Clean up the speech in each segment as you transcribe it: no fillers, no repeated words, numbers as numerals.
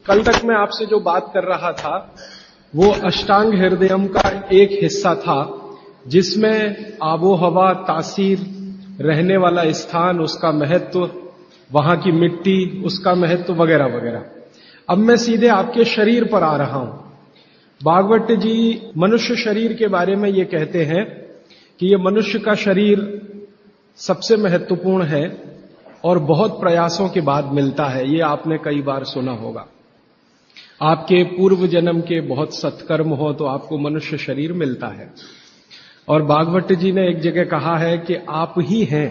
कल तक मैं आपसे जो बात कर रहा था वो अष्टांग हृदयम का एक हिस्सा था, जिसमें आबो हवा, तासीर, रहने वाला स्थान, उसका महत्व, वहां की मिट्टी, उसका महत्व वगैरह वगैरह। अब मैं सीधे आपके शरीर पर आ रहा हूं। भागवत जी मनुष्य शरीर के बारे में ये कहते हैं कि ये मनुष्य का शरीर सबसे महत्वपूर्ण है और बहुत प्रयासों के बाद मिलता है। ये आपने कई बार सुना होगा। आपके पूर्व जन्म के बहुत सत्कर्म हो तो आपको मनुष्य शरीर मिलता है। और भागवत जी ने एक जगह कहा है कि आप ही हैं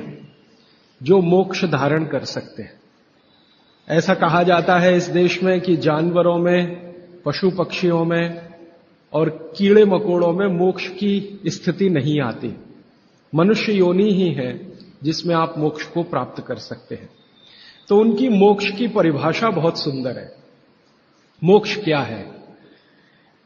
जो मोक्ष धारण कर सकते हैं। ऐसा कहा जाता है इस देश में कि जानवरों में, पशु पक्षियों में और कीड़े मकोड़ों में मोक्ष की स्थिति नहीं आती। मनुष्य योनि ही है जिसमें आप मोक्ष को प्राप्त कर सकते हैं। तो उनकी मोक्ष की परिभाषा बहुत सुंदर है। मोक्ष क्या है?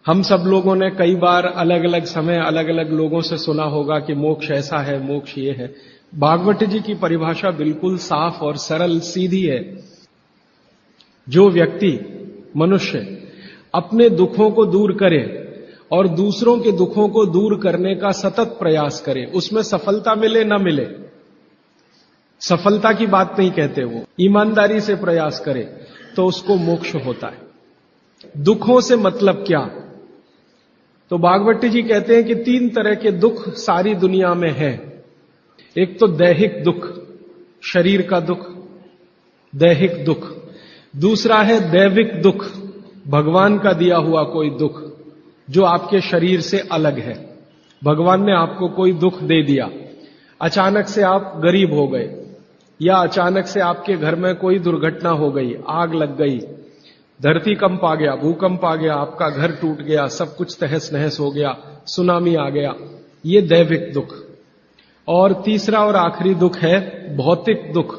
हम सब लोगों ने कई बार अलग अलग समय अलग अलग लोगों से सुना होगा कि मोक्ष ऐसा है, मोक्ष ये है। भागवत जी की परिभाषा बिल्कुल साफ और सरल सीधी है। जो व्यक्ति, मनुष्य अपने दुखों को दूर करे और दूसरों के दुखों को दूर करने का सतत प्रयास करे, उसमें सफलता मिले न मिले, सफलता की बात नहीं कहते, वो ईमानदारी से प्रयास करे तो उसको मोक्ष होता है। दुखों से मतलब क्या? तो भागवत जी कहते हैं कि 3 तरह के दुख सारी दुनिया में हैं। एक तो दैहिक दुख, शरीर का दुख, दैहिक दुख। दूसरा है दैविक दुख, भगवान का दिया हुआ कोई दुख जो आपके शरीर से अलग है। भगवान ने आपको कोई दुख दे दिया, अचानक से आप गरीब हो गए, या अचानक से आपके घर में कोई दुर्घटना हो गई, आग लग गई, धरती कंप आ गया, भूकंप आ गया, आपका घर टूट गया, सब कुछ तहस नहस हो गया, सुनामी आ गया, ये दैविक दुख। और तीसरा और आखिरी दुख है भौतिक दुख।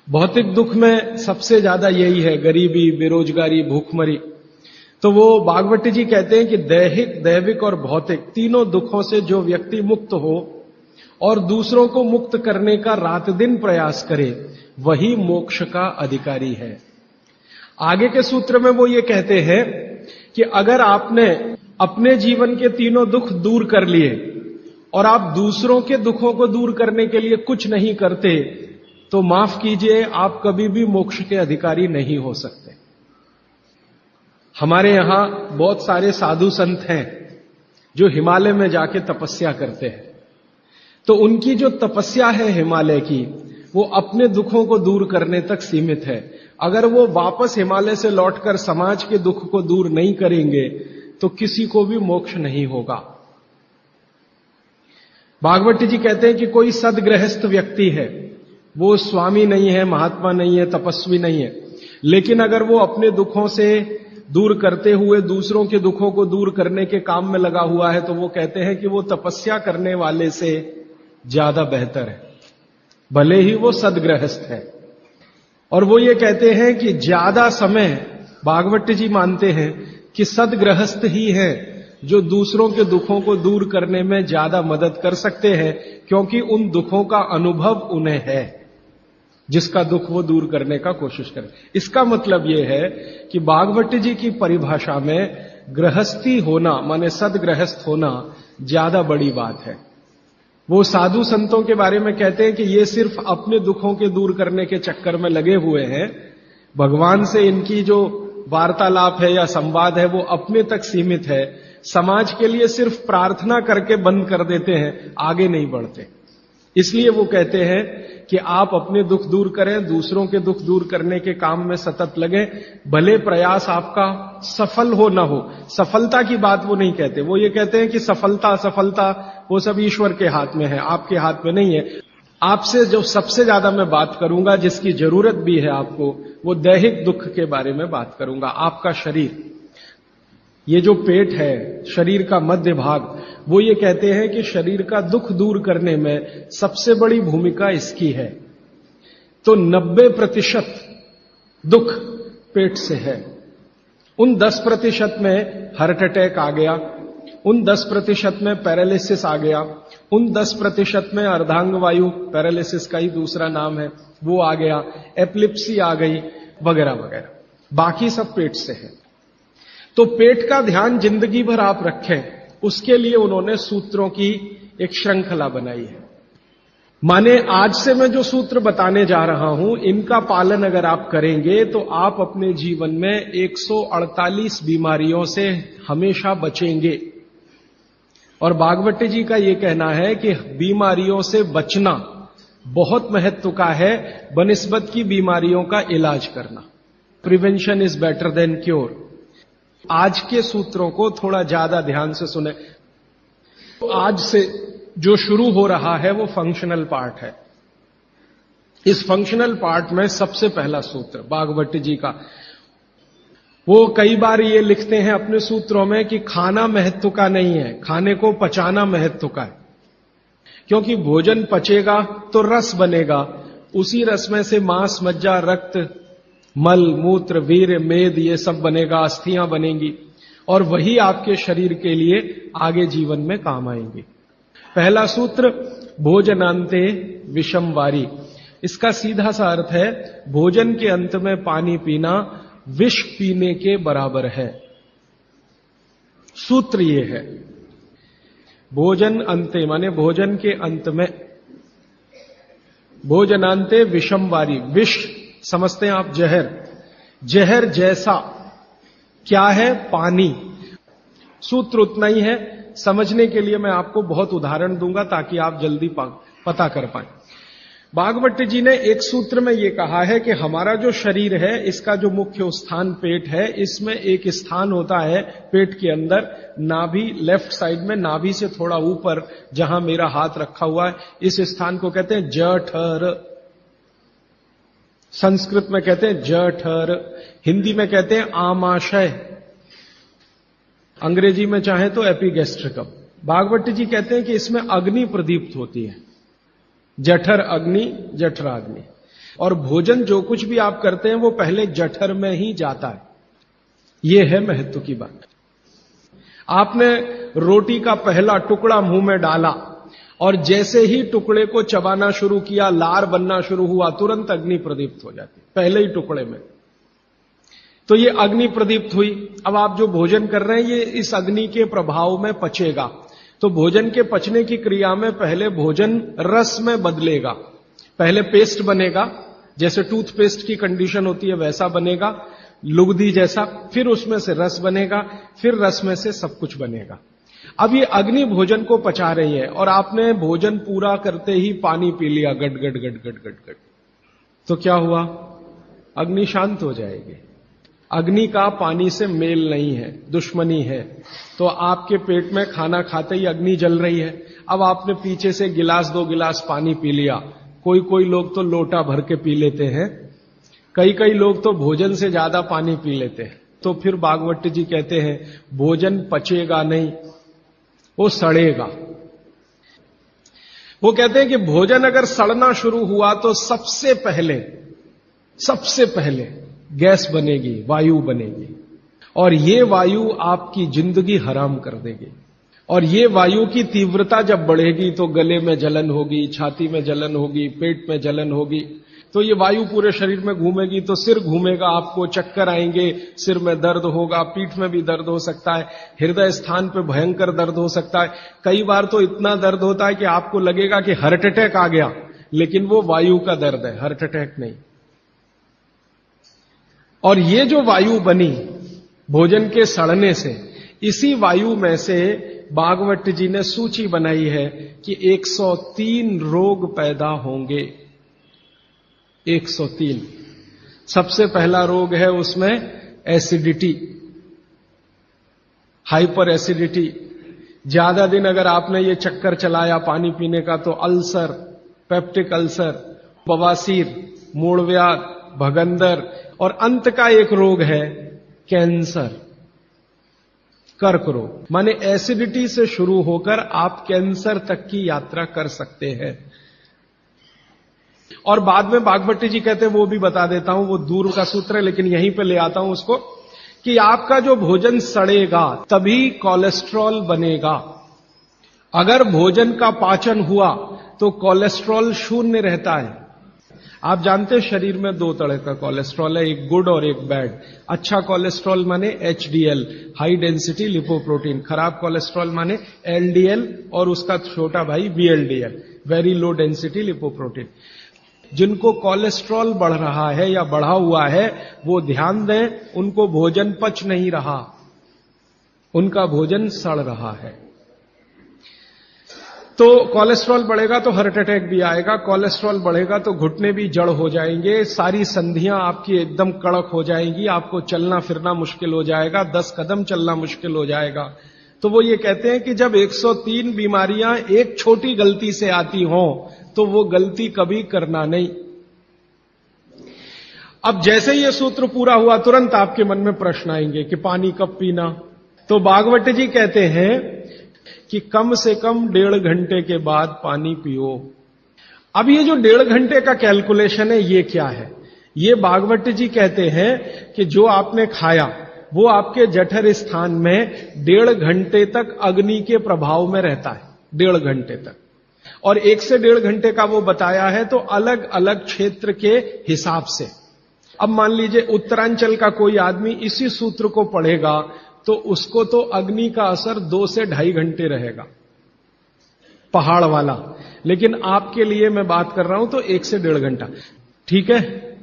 भौतिक दुख में सबसे ज्यादा यही है, गरीबी, बेरोजगारी, भूखमरी। तो वो भागवत जी कहते हैं कि दैहिक, दैविक और भौतिक तीनों दुखों से जो व्यक्ति मुक्त हो और दूसरों को मुक्त करने का रात दिन प्रयास करे, वही मोक्ष का अधिकारी है। आगे के सूत्र में वो ये कहते हैं कि अगर आपने अपने जीवन के तीनों दुख दूर कर लिए और आप दूसरों के दुखों को दूर करने के लिए कुछ नहीं करते, तो माफ कीजिए, आप कभी भी मोक्ष के अधिकारी नहीं हो सकते। हमारे यहां बहुत सारे साधु संत हैं जो हिमालय में जाके तपस्या करते हैं। तो उनकी जो तपस्या है हिमालय की, वो अपने दुखों को दूर करने तक सीमित है। अगर वो वापस हिमालय से लौटकर समाज के दुख को दूर नहीं करेंगे तो किसी को भी मोक्ष नहीं होगा। भागवत जी कहते हैं कि कोई सदगृहस्थ व्यक्ति है, वो स्वामी नहीं है, महात्मा नहीं है, तपस्वी नहीं है, लेकिन अगर वो अपने दुखों से दूर करते हुए दूसरों के दुखों को दूर करने के काम में लगा हुआ है, तो वो कहते हैं कि वो तपस्या करने वाले से ज्यादा बेहतर है, भले ही वो सदगृहस्थ है। और वो ये कहते हैं कि ज्यादा समय, भागवत जी मानते हैं कि सदगृहस्थ ही है जो दूसरों के दुखों को दूर करने में ज्यादा मदद कर सकते हैं, क्योंकि उन दुखों का अनुभव उन्हें है, जिसका दुख वो दूर करने का कोशिश करें। इसका मतलब यह है कि भागवत जी की परिभाषा में गृहस्थी होना, माने सदगृहस्थ होना, ज्यादा बड़ी बात है। वो साधु संतों के बारे में कहते हैं कि ये सिर्फ अपने दुखों के दूर करने के चक्कर में लगे हुए हैं। भगवान से इनकी जो वार्तालाप है या संवाद है वो अपने तक सीमित है। समाज के लिए सिर्फ प्रार्थना करके बंद कर देते हैं, आगे नहीं बढ़ते। इसलिए वो कहते हैं कि आप अपने दुख दूर करें, दूसरों के दुख दूर करने के काम में सतत लगे, भले प्रयास आपका सफल हो ना हो। सफलता की बात वो नहीं कहते, वो ये कहते हैं कि सफलता असफलता वो सब ईश्वर के हाथ में है, आपके हाथ में नहीं है। आपसे जो सबसे ज्यादा मैं बात करूंगा, जिसकी जरूरत भी है आपको, वो दैहिक दुख के बारे में बात करूंगा। आपका शरीर, ये जो पेट है, शरीर का मध्य भाग, वो ये कहते हैं कि शरीर का दुख दूर करने में सबसे बड़ी भूमिका इसकी है। तो 90% दुख पेट से है। उन 10% में हार्ट अटैक आ गया, उन 10% में पैरालिसिस आ गया, उन 10% में अर्धांग वायु, पैरालिसिस का ही दूसरा नाम है, वो आ गया, एपिलेप्सी आ गई, वगैरह वगैरह। बाकी सब पेट से है। तो पेट का ध्यान जिंदगी भर आप रखें, उसके लिए उन्होंने सूत्रों की एक श्रृंखला बनाई है। माने आज से मैं जो सूत्र बताने जा रहा हूं, इनका पालन अगर आप करेंगे तो आप अपने जीवन में 148 बीमारियों से हमेशा बचेंगे। और भागवती जी का यह कहना है कि बीमारियों से बचना बहुत महत्व का है बनिस्बत की बीमारियों का इलाज करना। Prevention is better than cure. आज के सूत्रों को थोड़ा ज्यादा ध्यान से सुने। तो आज से जो शुरू हो रहा है वो फंक्शनल पार्ट है। इस फंक्शनल पार्ट में सबसे पहला सूत्र भागवती जी का, वो कई बार ये लिखते हैं अपने सूत्रों में कि खाना महत्व का नहीं है, खाने को पचाना महत्व का है। क्योंकि भोजन पचेगा तो रस बनेगा, उसी रस में से मांस, मज्जा, रक्त, मल, मूत्र, वीर्य, मेद ये सब बनेगा, अस्थियां बनेंगी और वही आपके शरीर के लिए आगे जीवन में काम आएंगे। पहला सूत्र भोजनांते विषम वारी। इसका सीधा सा अर्थ है भोजन के अंत में पानी पीना विष पीने के बराबर है। सूत्र ये है, भोजन अंते माने भोजन के अंत में, भोजनांते विषम वारी। विष समझते हैं आप जहर, जहर जैसा क्या है? पानी। सूत्र उतना ही है। समझने के लिए मैं आपको बहुत उदाहरण दूंगा ताकि आप जल्दी पता कर पाएं। भागवती जी ने एक सूत्र में यह कहा है कि हमारा जो शरीर है, इसका जो मुख्य स्थान पेट है, इसमें एक स्थान होता है पेट के अंदर, नाभि, लेफ्ट साइड में, नाभि से थोड़ा ऊपर जहां मेरा हाथ रखा हुआ है, इस स्थान को कहते हैं जठर। संस्कृत में कहते हैं जठर, हिंदी में कहते हैं आमाशय, अंग्रेजी में चाहे तो एपिगैस्ट्रिकम। भागवती जी कहते हैं कि इसमें अग्नि प्रदीप्त होती है, जठर अग्नि, जठराग्नि। और भोजन जो कुछ भी आप करते हैं वो पहले जठर में ही जाता है। यह है महत्व की बात। आपने रोटी का पहला टुकड़ा मुंह में डाला और जैसे ही टुकड़े को चबाना शुरू किया, लार बनना शुरू हुआ, तुरंत अग्नि प्रदीप्त हो जाती, पहले ही टुकड़े में। तो ये अग्नि प्रदीप्त हुई। अब आप जो भोजन कर रहे हैं ये इस अग्नि के प्रभाव में पचेगा। तो भोजन के पचने की क्रिया में पहले भोजन रस में बदलेगा। पहले पेस्ट बनेगा, जैसे टूथपेस्ट की कंडीशन होती है वैसा बनेगा, लुगदी जैसा। फिर उसमें से रस बनेगा, फिर रस में से सब कुछ बनेगा। अब ये अग्नि भोजन को पचा रही है और आपने भोजन पूरा करते ही पानी पी लिया, गट गट गट गट गट गट, तो क्या हुआ? अग्नि शांत हो जाएगी। अग्नि का पानी से मेल नहीं है, दुश्मनी है। तो आपके पेट में खाना खाते ही अग्नि जल रही है। अब आपने पीछे से गिलास 2 गिलास पानी पी लिया। कोई लोग तो लोटा भर के पी लेते हैं, कई लोग तो भोजन से ज्यादा पानी पी लेते हैं। तो फिर भागवती जी कहते हैं भोजन पचेगा नहीं, वो सड़ेगा। वो कहते हैं कि भोजन अगर सड़ना शुरू हुआ तो सबसे पहले गैस बनेगी, वायु बनेगी, और ये वायु आपकी जिंदगी हराम कर देगी। और ये वायु की तीव्रता जब बढ़ेगी तो गले में जलन होगी, छाती में जलन होगी, पेट में जलन होगी। तो ये वायु पूरे शरीर में घूमेगी तो सिर घूमेगा, आपको चक्कर आएंगे, सिर में दर्द होगा, पीठ में भी दर्द हो सकता है, हृदय स्थान पे भयंकर दर्द हो सकता है। कई बार तो इतना दर्द होता है कि आपको लगेगा कि हार्ट अटैक आ गया, लेकिन वो वायु का दर्द है, हार्ट अटैक नहीं। और ये जो वायु बनी भोजन के सड़ने से, इसी वायु में से भागवती जी ने सूची बनाई है कि 103 रोग पैदा होंगे। 103। सबसे पहला रोग है उसमें एसिडिटी, हाइपर एसिडिटी। ज्यादा दिन अगर आपने ये चक्कर चलाया पानी पीने का तो अल्सर, पेप्टिक अल्सर, बवासीर, मूलव्याध, भगंदर, और अंत का एक रोग है कैंसर, कर्क रोग। माने एसिडिटी से शुरू होकर आप कैंसर तक की यात्रा कर सकते हैं। और बाद में भागवती जी कहते हैं, वो भी बता देता हूं, वो दूर का सूत्र है लेकिन यहीं पे ले आता हूं उसको, कि आपका जो भोजन सड़ेगा तभी कोलेस्ट्रॉल बनेगा। अगर भोजन का पाचन हुआ तो कोलेस्ट्रॉल शून्य रहता है। आप जानते हैं शरीर में दो तरह का कोलेस्ट्रॉल है, एक गुड और एक बैड। अच्छा कोलेस्ट्रॉल माने एचडीएल, हाई डेंसिटी लिपोप्रोटीन। खराब कोलेस्ट्रॉल माने एलडीएल और उसका छोटा भाई VLDL, very low density lipoprotein. जिनको कोलेस्ट्रॉल बढ़ रहा है या बढ़ा हुआ है वो ध्यान दें, उनको भोजन पच नहीं रहा, उनका भोजन सड़ रहा है। तो कोलेस्ट्रॉल बढ़ेगा तो हार्ट अटैक भी आएगा, कोलेस्ट्रॉल बढ़ेगा तो घुटने भी जड़ हो जाएंगे, सारी संधियां आपकी एकदम कड़क हो जाएंगी, आपको चलना फिरना मुश्किल हो जाएगा, 10 कदम चलना मुश्किल हो जाएगा। तो वो ये कहते हैं कि जब 103 बीमारियां एक छोटी गलती से आती हों तो वो गलती कभी करना नहीं। अब जैसे ये सूत्र पूरा हुआ तुरंत आपके मन में प्रश्न आएंगे कि पानी कब पीना। तो भागवत जी कहते हैं कि कम से कम 1.5 घंटे के बाद पानी पियो। अब ये जो 1.5 घंटे का कैलकुलेशन है ये क्या है? ये भागवत जी कहते हैं कि जो आपने खाया वो आपके जठर स्थान में 1.5 घंटे तक अग्नि के प्रभाव में रहता है, 1.5 घंटे तक। और 1 से 1.5 घंटे का वो बताया है तो अलग अलग क्षेत्र के हिसाब से। अब मान लीजिए उत्तरांचल का कोई आदमी इसी सूत्र को पढ़ेगा तो उसको तो अग्नि का असर 2 से 2.5 घंटे रहेगा, पहाड़ वाला। लेकिन आपके लिए मैं बात कर रहा हूं तो 1 से 1.5 घंटा, ठीक है।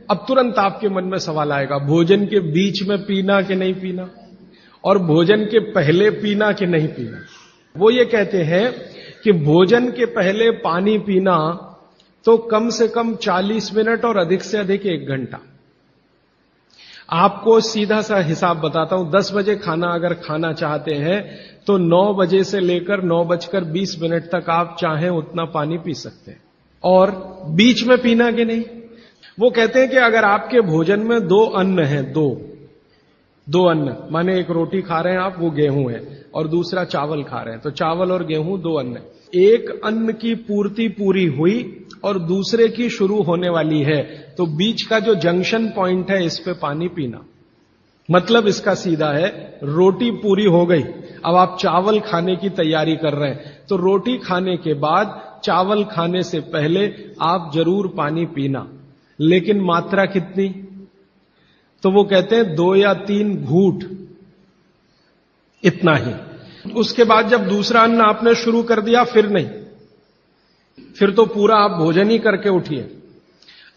अब तुरंत आपके मन में सवाल आएगा, भोजन के बीच में पीना कि नहीं पीना, और भोजन के पहले पीना कि नहीं पीना। वो ये कहते हैं कि भोजन के पहले पानी पीना तो कम से कम 40 मिनट और अधिक से अधिक 1 घंटा। आपको सीधा सा हिसाब बताता हूं, 10 बजे खाना अगर खाना चाहते हैं तो 9 बजे से लेकर 9:20 तक आप चाहें उतना पानी पी सकते हैं। और बीच में पीना कि नहीं, वो कहते हैं कि अगर आपके भोजन में 2 अन्न हैं, दो अन्न माने एक रोटी खा रहे हैं आप, वो गेहूं है, और दूसरा चावल खा रहे हैं, तो चावल और गेहूं 2 अन्न। एक अन्न की पूर्ति पूरी हुई और दूसरे की शुरू होने वाली है, तो बीच का जो जंक्शन पॉइंट है इस पे पानी पीना। मतलब इसका सीधा है, रोटी पूरी हो गई, अब आप चावल खाने की तैयारी कर रहे हैं, तो रोटी खाने के बाद चावल खाने से पहले आप जरूर पानी पीना। लेकिन मात्रा कितनी? तो वो कहते हैं 2 या 3 घूंट, इतना ही। उसके बाद जब दूसरा अन्न आपने शुरू कर दिया फिर नहीं, फिर तो पूरा आप भोजन ही करके उठिए।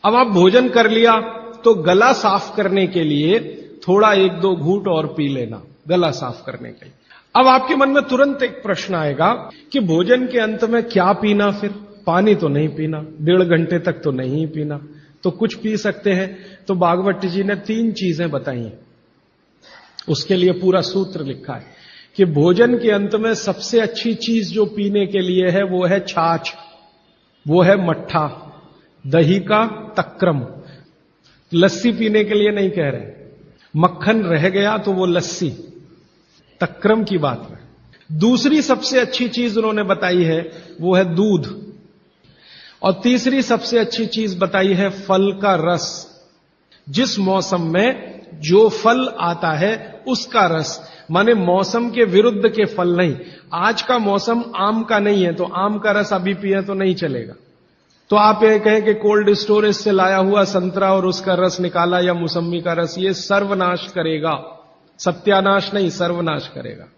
अब आप भोजन कर लिया तो गला साफ करने के लिए थोड़ा 1-2 घूंट और पी लेना, गला साफ करने के लिए। अब आपके मन में तुरंत एक प्रश्न आएगा कि भोजन के अंत में क्या पीना, फिर पानी तो नहीं पीना, 1.5 घंटे तक तो नहीं पीना, तो कुछ पी सकते हैं। तो भागवत जी ने 3 चीजें बताई हैं, उसके लिए पूरा सूत्र लिखा है कि भोजन के अंत में सबसे अच्छी चीज जो पीने के लिए है वो है छाछ, वो है मट्ठा, दही का तक्रम। लस्सी पीने के लिए नहीं कह रहे, मक्खन रह गया तो वो लस्सी, तक्रम की बात है। दूसरी सबसे अच्छी चीज उन्होंने बताई है वो है दूध, और तीसरी सबसे अच्छी चीज बताई है फल का रस। जिस मौसम में जो फल आता है उसका रस, माने मौसम के विरुद्ध के फल नहीं। आज का मौसम आम का नहीं है तो आम का रस अभी पिए तो नहीं चलेगा। तो आप ये कहें कि कोल्ड स्टोरेज से लाया हुआ संतरा और उसका रस निकाला या मौसम्मी का रस, ये सर्वनाश करेगा, सत्यानाश नहीं, सर्वनाश करेगा।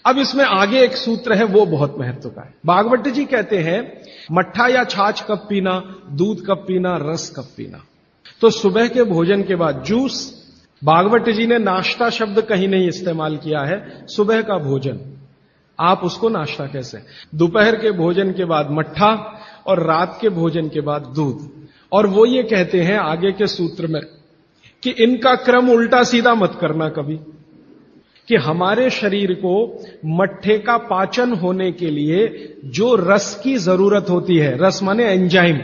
अब इसमें आगे एक सूत्र है वो बहुत महत्व का है। भागवत जी कहते हैं मट्ठा या छाछ कब पीना, दूध कब पीना, रस कब पीना। तो सुबह के भोजन के बाद जूस, भागवत जी ने नाश्ता शब्द कहीं नहीं इस्तेमाल किया है, सुबह का भोजन आप उसको नाश्ता कैसे, दोपहर के भोजन के बाद मट्ठा और रात के भोजन के बाद दूध। और वो ये कहते हैं आगे के सूत्र में कि इनका क्रम उल्टा सीधा मत करना कभी, कि हमारे शरीर को मट्ठे का पाचन होने के लिए जो रस की जरूरत होती है, रस माने एंजाइम,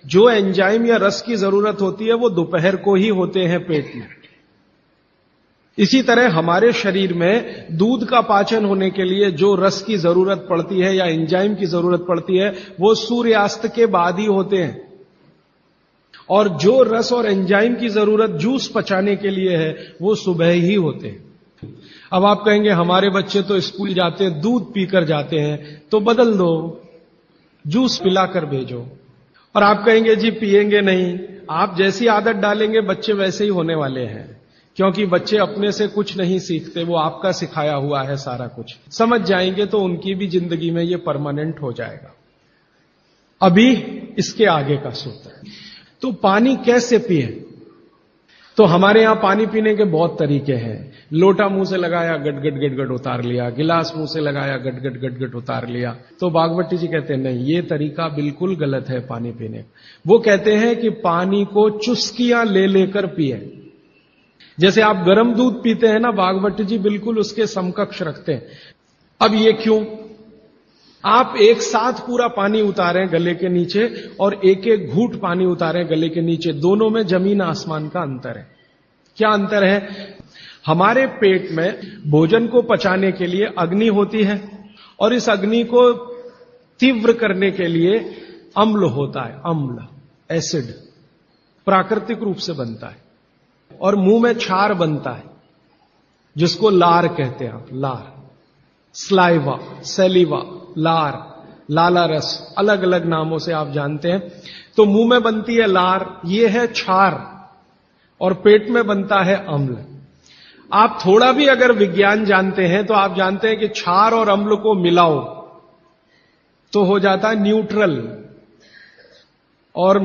जो एंजाइम या रस की जरूरत होती है वो दोपहर को ही होते हैं पेट में। इसी तरह हमारे शरीर में दूध का पाचन होने के लिए जो रस की जरूरत पड़ती है या एंजाइम की जरूरत पड़ती है वो सूर्यास्त के बाद ही होते हैं, और जो रस और एंजाइम की जरूरत जूस पचाने के लिए है वो सुबह ही होते हैं। अब आप कहेंगे हमारे बच्चे तो स्कूल जाते हैं दूध पीकर जाते हैं, तो बदल दो, जूस पिलाकर भेजो। और आप कहेंगे जी पिएंगे नहीं, आप जैसी आदत डालेंगे बच्चे वैसे ही होने वाले हैं, क्योंकि बच्चे अपने से कुछ नहीं सीखते, वो आपका सिखाया हुआ है सारा कुछ। समझ जाएंगे तो उनकी भी जिंदगी में ये परमानेंट हो जाएगा। अभी इसके आगे का सूत्र है। तो पानी कैसे पिए? तो हमारे यहां पानी पीने के बहुत तरीके हैं। लोटा मुंह से लगाया, गट गट गट गट उतार लिया, गिलास मुंह से लगाया, गट गट गट गट उतार लिया। तो भागवती जी कहते हैं नहीं, ये तरीका बिल्कुल गलत है पानी पीने। वो कहते हैं कि पानी को चुस्कियां ले लेकर पिए। जैसे आप गर्म दूध पीते हैं ना, भागवती जी बिल्कुल उसके समकक्ष रखते हैं। अब ये क्यों? आप एक साथ पूरा पानी उतारें गले के नीचे और एक एक घूंट पानी उतारें गले के नीचे, दोनों में जमीन आसमान का अंतर है। क्या अंतर है? हमारे पेट में भोजन को पचाने के लिए अग्नि होती है और इस अग्नि को तीव्र करने के लिए अम्ल होता है। अम्ल, एसिड प्राकृतिक रूप से बनता है। और मुंह में क्षार बनता है जिसको लार कहते हैं आप, लार, स्लाइवा, सेलिवा, लार, लाला रस, अलग अलग नामों से आप जानते हैं। तो मुंह में बनती है लार, ये है क्षार, और पेट में बनता है अम्ल। आप थोड़ा भी अगर विज्ञान जानते हैं तो आप जानते हैं कि क्षार और अम्ल को मिलाओ तो हो जाता है न्यूट्रल, और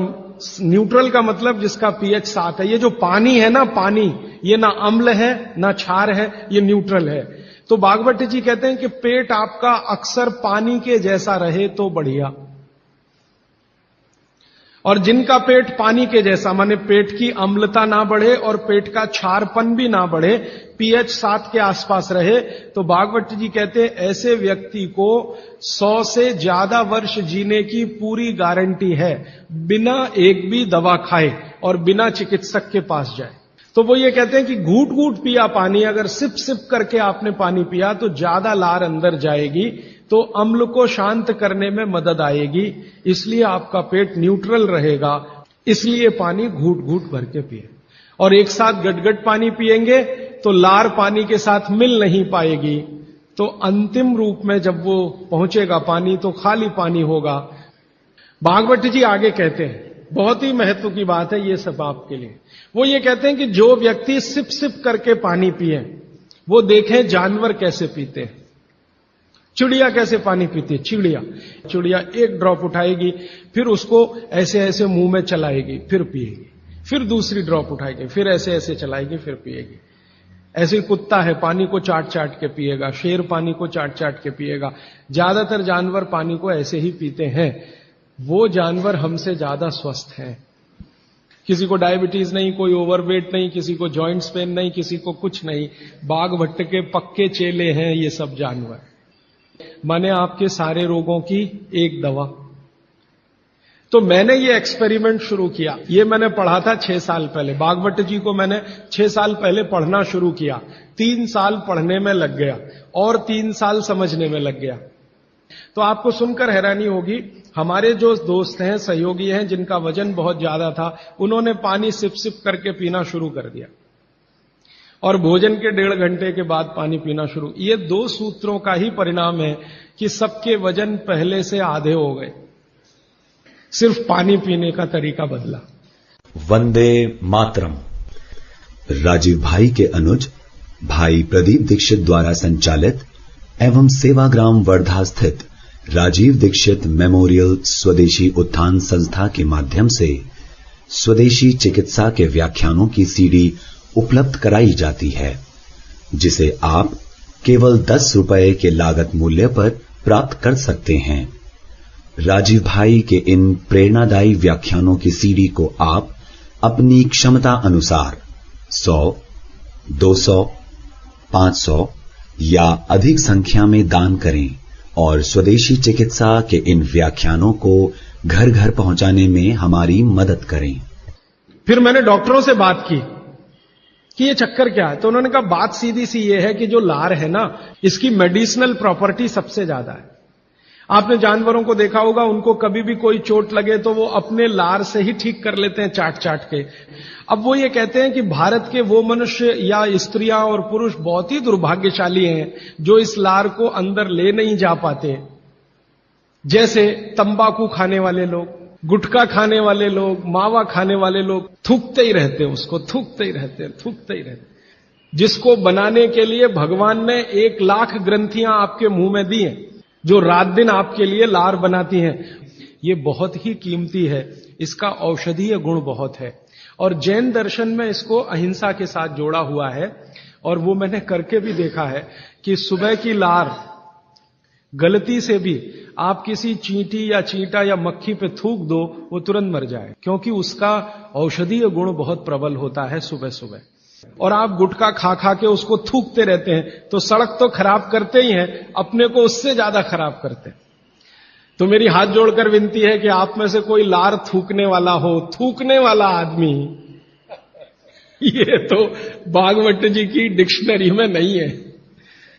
न्यूट्रल का मतलब जिसका पीएच 7 है। ये जो पानी है ना, पानी, ये ना अम्ल है ना क्षार है, ये न्यूट्रल है। तो भागवती जी कहते हैं कि पेट आपका अक्सर पानी के जैसा रहे तो बढ़िया, और जिनका पेट पानी के जैसा, माने पेट की अम्लता ना बढ़े और पेट का क्षारपन भी ना बढ़े, पीएच 7 के आसपास रहे, तो भागवती जी कहते हैं ऐसे व्यक्ति को 100 से ज्यादा वर्ष जीने की पूरी गारंटी है, बिना एक भी दवा खाए और बिना चिकित्सक के पास जाए। तो वो ये कहते हैं कि घूट घूट पिया पानी, अगर सिप सिप करके आपने पानी पिया तो ज्यादा लार अंदर जाएगी, तो अम्ल को शांत करने में मदद आएगी, इसलिए आपका पेट न्यूट्रल रहेगा। इसलिए पानी घूट घूट भर के पिए। और एक साथ गटगट पानी पिएंगे तो लार पानी के साथ मिल नहीं पाएगी, तो अंतिम रूप में जब वो पहुंचेगा पानी तो खाली पानी होगा। भागवती जी आगे कहते हैं, बहुत ही महत्व की बात है ये सब आपके लिए। वो ये कहते हैं कि जो व्यक्ति सिप सिप करके पानी पिए, वो देखें जानवर कैसे पीते हैं। चिड़िया कैसे पानी पीती है? चिड़िया एक ड्रॉप उठाएगी, फिर उसको ऐसे ऐसे मुंह में चलाएगी, फिर पिएगी, फिर दूसरी ड्रॉप उठाएगी, फिर ऐसे ऐसे चलाएगी, फिर पिएगी। ऐसे ही कुत्ता है, पानी को चाट चाट के पिएगा, शेर पानी को चाट चाट के पिएगा। ज्यादातर जानवर पानी को ऐसे ही पीते हैं। वो जानवर हमसे ज्यादा स्वस्थ हैं। किसी को डायबिटीज नहीं, कोई ओवरवेट नहीं, किसी को जॉइंट्स पेन नहीं, किसी को कुछ नहीं। बाघ भट्ट के पक्के चेले हैं ये सब जानवर। माने आपके सारे रोगों की एक दवा। तो मैंने ये एक्सपेरिमेंट शुरू किया, ये मैंने पढ़ा था 6 साल पहले। भागवत जी को मैंने 6 साल पहले पढ़ना शुरू किया, 3 साल पढ़ने में लग गया और 3 साल समझने में लग गया। तो आपको सुनकर हैरानी होगी, हमारे जो दोस्त हैं, सहयोगी हैं, जिनका वजन बहुत ज्यादा था, उन्होंने पानी सिप सिप करके पीना शुरू कर दिया और भोजन के 1.5 घंटे के बाद पानी पीना शुरू। ये 2 सूत्रों का ही परिणाम है कि सबके वजन पहले से आधे हो गए, सिर्फ पानी पीने का तरीका बदला। वंदे मातरम। राजीव भाई के अनुज भाई प्रदीप दीक्षित द्वारा संचालित एवं सेवाग्राम वर्धा स्थित राजीव दीक्षित मेमोरियल स्वदेशी उत्थान संस्था के माध्यम से स्वदेशी चिकित्सा के व्याख्यानों की सीडी उपलब्ध कराई जाती है, जिसे आप केवल 10 रुपए के लागत मूल्य पर प्राप्त कर सकते हैं। राजीव भाई के इन प्रेरणादायी व्याख्यानों की सीडी को आप अपनी क्षमता अनुसार 100, 200, 500 या अधिक संख्या में दान करें और स्वदेशी चिकित्सा के इन व्याख्यानों को घर घर पहुंचाने में हमारी मदद करें। फिर मैंने डॉक्टरों से बात की कि ये चक्कर क्या है, तो उन्होंने कहा बात सीधी सी ये है कि जो लार है ना, इसकी मेडिसिनल प्रॉपर्टी सबसे ज्यादा है। आपने जानवरों को देखा होगा, उनको कभी भी कोई चोट लगे तो वो अपने लार से ही ठीक कर लेते हैं, चाट चाट के। अब वो ये कहते हैं कि भारत के वो मनुष्य या स्त्रियां और पुरुष बहुत ही दुर्भाग्यशाली हैं जो इस लार को अंदर ले नहीं जा पाते। जैसे तंबाकू खाने वाले लोग, गुटखा खाने वाले लोग, मावा खाने वाले लोग थूकते ही रहते हैं उसको, थूकते ही रहते हैं, थूकते ही रहते हैं। जिसको बनाने के लिए भगवान ने 1,00,000 ग्रंथियां आपके मुंह में दी हैं, जो रात दिन आपके लिए लार बनाती हैं। ये बहुत ही कीमती है, इसका औषधीय गुण बहुत है। और जैन दर्शन में इसको अहिंसा के साथ जोड़ा हुआ है। और वो मैंने करके भी देखा है कि सुबह की लार गलती से भी आप किसी चींटी या चींटा या मक्खी पे थूक दो, वो तुरंत मर जाए, क्योंकि उसका औषधीय गुण बहुत प्रबल होता है सुबह सुबह। और आप गुटखा खा खा के उसको थूकते रहते हैं तो सड़क तो खराब करते ही हैं, अपने को उससे ज्यादा खराब करते हैं। तो मेरी हाथ जोड़कर विनती है कि आप में से कोई लार थूकने वाला हो, थूकने वाला आदमी, ये तो भागवत जी की डिक्शनरी में नहीं है।